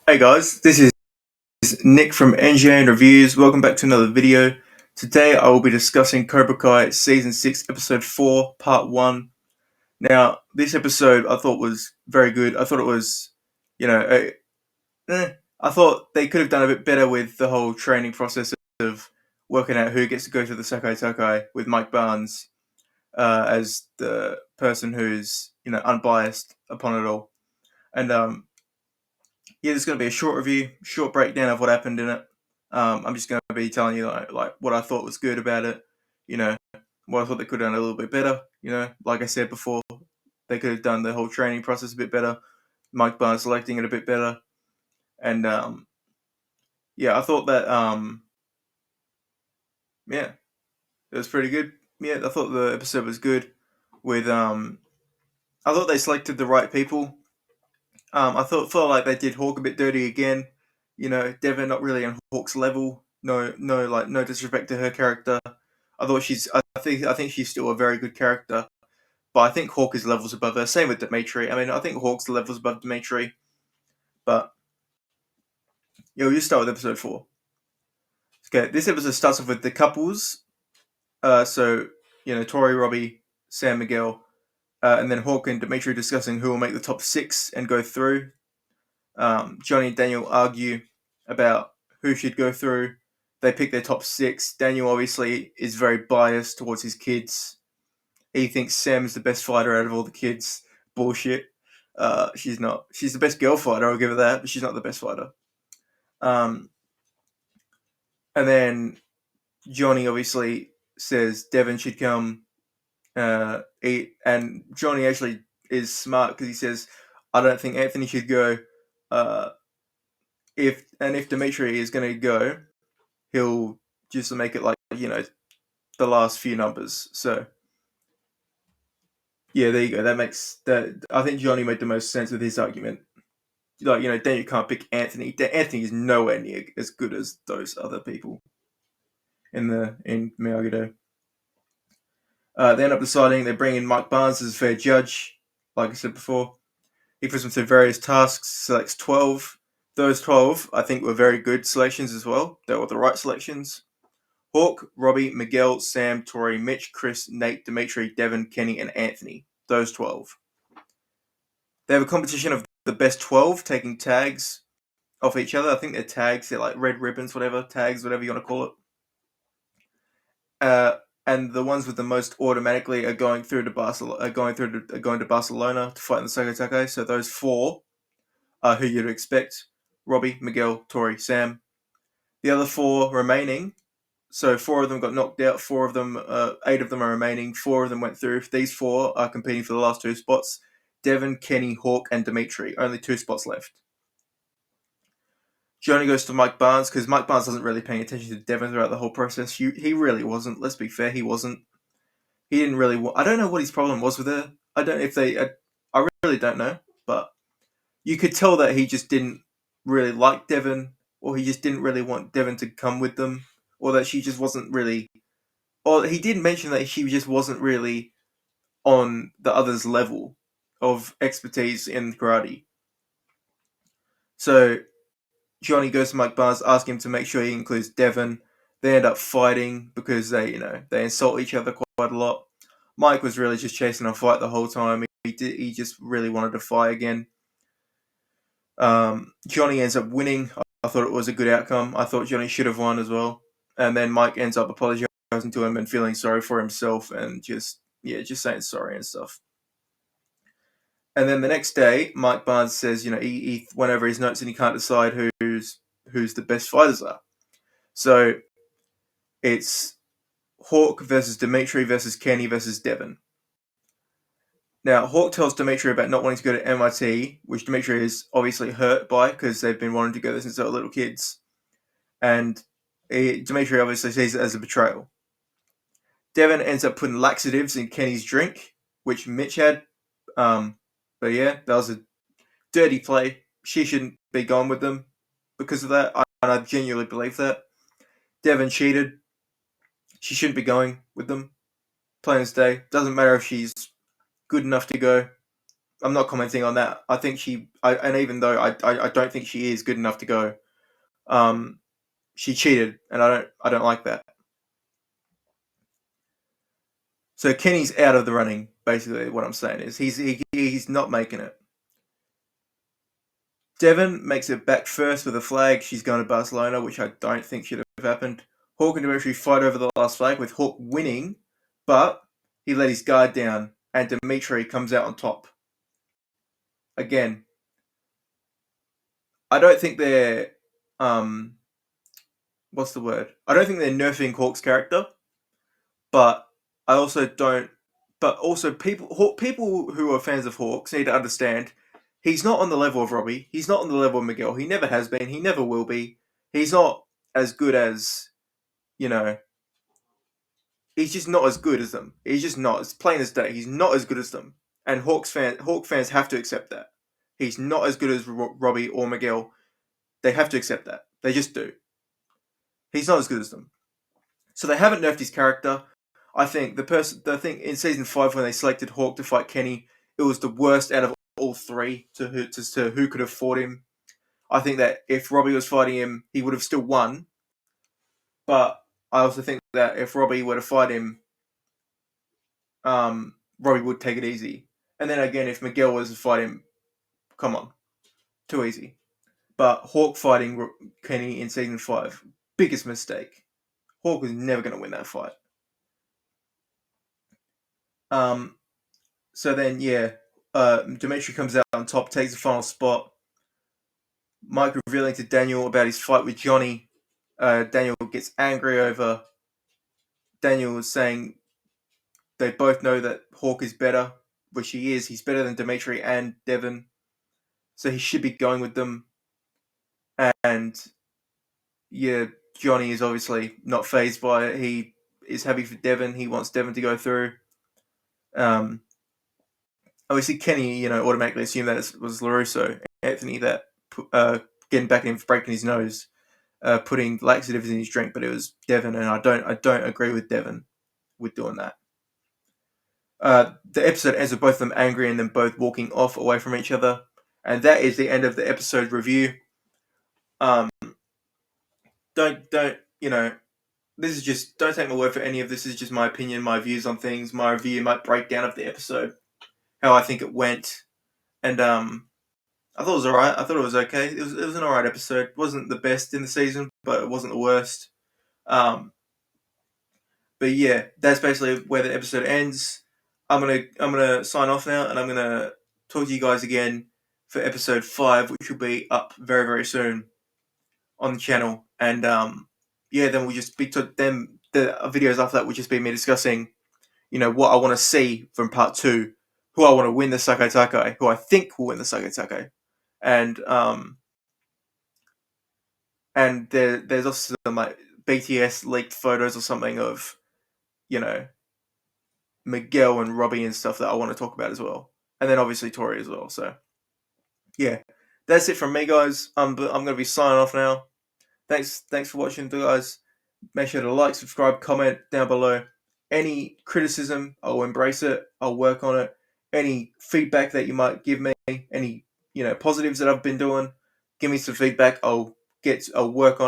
Hey guys, this is Nick from NGA Reviews. Welcome back to another video. Today I will be discussing Cobra Kai Season 6, Episode 4, Part 1. Now, this episode I thought was very good. I thought it was, you know, I thought they could have done a bit better with the whole training process of working out who gets to go to the Sakai Takai with Mike Barnes as the person who's, unbiased upon it all. And yeah, there's going to be a short review, short breakdown of what happened in it. I'm just going to be telling you like what I thought was good about it. You know, what I thought they could have done a little bit better. Like I said before, they could have done the whole training process a bit better. Mike Barnes selecting it a bit better, and yeah, I thought that yeah, it was pretty good. Yeah, I thought the episode was good. With I thought they selected the right people. I felt like they did Hawk a bit dirty again. Devon not really on Hawk's level. No disrespect to her character. I think she's still a very good character, but I think Hawk is levels above her. Same with Dimitri. I mean, I think Hawk's levels above Dimitri, but we'll just start with episode 4. Okay, this episode starts off with the couples. So Tori, Robbie, Sam, Miguel, and then Hawk and Dimitri discussing who will make the top 6 and go through. Johnny and Daniel argue about who should go through. They pick their top 6. Daniel obviously is very biased towards his kids. He thinks Sam is the best fighter out of all the kids. Bullshit. She's not. She's the best girl fighter, I'll give her that, but she's not the best fighter. And then Johnny obviously says Devon should come eat. And Johnny actually is smart because he says, I don't think Anthony should go. If Dimitri is going to go, he'll just make it like the last few numbers. So yeah, there you go. That makes that. I think Johnny made the most sense with his argument. Like then you can't pick Anthony. Anthony is nowhere near as good as those other people in Miyagi-Do. They end up deciding they bring in Mike Barnes as a fair judge. Like I said before, he puts them through various tasks. Selects 12. Those 12, I think, were very good selections as well. They were the right selections. Hawk, Robbie, Miguel, Sam, Tori, Mitch, Chris, Nate, Dimitri, Devon, Kenny, and Anthony. Those 12. They have a competition of the best 12 taking tags off each other. I think they're tags. They're like red ribbons, whatever. Tags, whatever you want to call it. And the ones with the most automatically are going through to Barcelona. Going to Barcelona to fight in the Sakatake. So those 4 are who you'd expect: Robbie, Miguel, Tori, Sam. The other 4 remaining. So 4 of them got knocked out. 8 of them are remaining. 4 of them went through. These 4 are competing for the last 2 spots: Devon, Kenny, Hawk, and Dimitri. Only 2 spots left. Johnny goes to Mike Barnes because Mike Barnes wasn't really paying attention to Devon throughout the whole process. He really wasn't. Let's be fair, he wasn't. He didn't really. I don't know what his problem was with her. I don't if they. I really don't know, but you could tell that he just didn't really like Devon, or he just didn't really want Devon to come with them, or that she just wasn't really. Or he did mention that she just wasn't really on the other's level of expertise in karate. So Johnny goes to Mike Barnes, asking him to make sure he includes Devon. They end up fighting because they insult each other quite a lot. Mike was really just chasing a fight the whole time. He just really wanted to fight again. Johnny ends up winning. I thought it was a good outcome. I thought Johnny should have won as well. And then Mike ends up apologizing to him and feeling sorry for himself and just saying sorry and stuff. And then the next day, Mike Barnes says, he went over his notes and he can't decide who's the best fighters are. So it's Hawk versus Dimitri versus Kenny versus Devon. Now, Hawk tells Dimitri about not wanting to go to MIT, which Dimitri is obviously hurt by because they've been wanting to go there since they were little kids. And Dimitri obviously sees it as a betrayal. Devon ends up putting laxatives in Kenny's drink, which Mitch had. But yeah, that was a dirty play. She shouldn't be going with them because of that. And I genuinely believe that. Devon cheated. She shouldn't be going with them. Plain as day. Doesn't matter if she's good enough to go. I'm not commenting on that. I think and even though I don't think she is good enough to go, um, she cheated, and I don't like that. So Kenny's out of the running. Basically, what I'm saying is he's not making it. Devon makes it back first with a flag. She's going to Barcelona, which I don't think should have happened. Hawk and Dimitri fight over the last flag, with Hawk winning, but he let his guard down, and Dimitri comes out on top. Again, I don't think they're what's the word? I don't think they're nerfing Hawk's character, but I also don't. But also, people who are fans of Hawks need to understand he's not on the level of Robbie. He's not on the level of Miguel. He never has been. He never will be. He's not as good as you know. He's just not as good as them. He's just not. It's plain as day. He's not as good as them. And Hawk fans have to accept that. He's not as good as Robbie or Miguel. They have to accept that. They just do. He's not as good as them. So they haven't nerfed his character. I think the thing in season 5 when they selected Hawk to fight Kenny, it was the worst out of all three to who could have fought him. I think that if Robbie was fighting him, he would have still won. But I also think that if Robbie were to fight him, Robbie would take it easy. And then again, if Miguel was to fight him, come on, too easy. But Hawk fighting Kenny in season 5, biggest mistake. Hawk was never going to win that fight. So then, yeah, Dimitri comes out on top, takes the final spot. Mike revealing to Daniel about his fight with Johnny. Daniel gets angry over. Daniel is saying they both know that Hawk is better, which he is. He's better than Dimitri and Devon. So he should be going with them. And yeah, Johnny is obviously not phased by it. He is happy for Devon. He wants Devon to go through. Obviously, Kenny, automatically assumed that it was LaRusso, Anthony, that getting back at him for breaking his nose, putting laxatives in his drink, but it was Devon, and I don't agree with Devon with doing that. The episode ends with both of them angry and then both walking off away from each other, and that is the end of the episode review. Don't this is just, don't take my word for any of this. This is just my opinion, my views on things, my review, my breakdown of the episode, how I think it went, and I thought it was alright. I thought it was okay. It was an alright episode. It wasn't the best in the season, but it wasn't the worst. But yeah, that's basically where the episode ends. I'm gonna sign off now, and I'm gonna talk to you guys again for episode 5, which will be up very, very soon on the channel. And yeah, then we'll just be them. The videos after that will just be me discussing, what I want to see from part 2, who I want to win the Sakai Takai, who I think will win the Sakai Takai, and there's also some like BTS leaked photos or something of, Miguel and Robbie and stuff that I want to talk about as well, and then obviously Tori as well. So yeah, that's it from me, guys. I'm gonna be signing off now. Thanks for watching, guys. Make sure to like, subscribe, comment down below. Any criticism, I'll embrace it. I'll work on it. Any feedback that you might give me, any positives that I've been doing, give me some feedback. I'll work on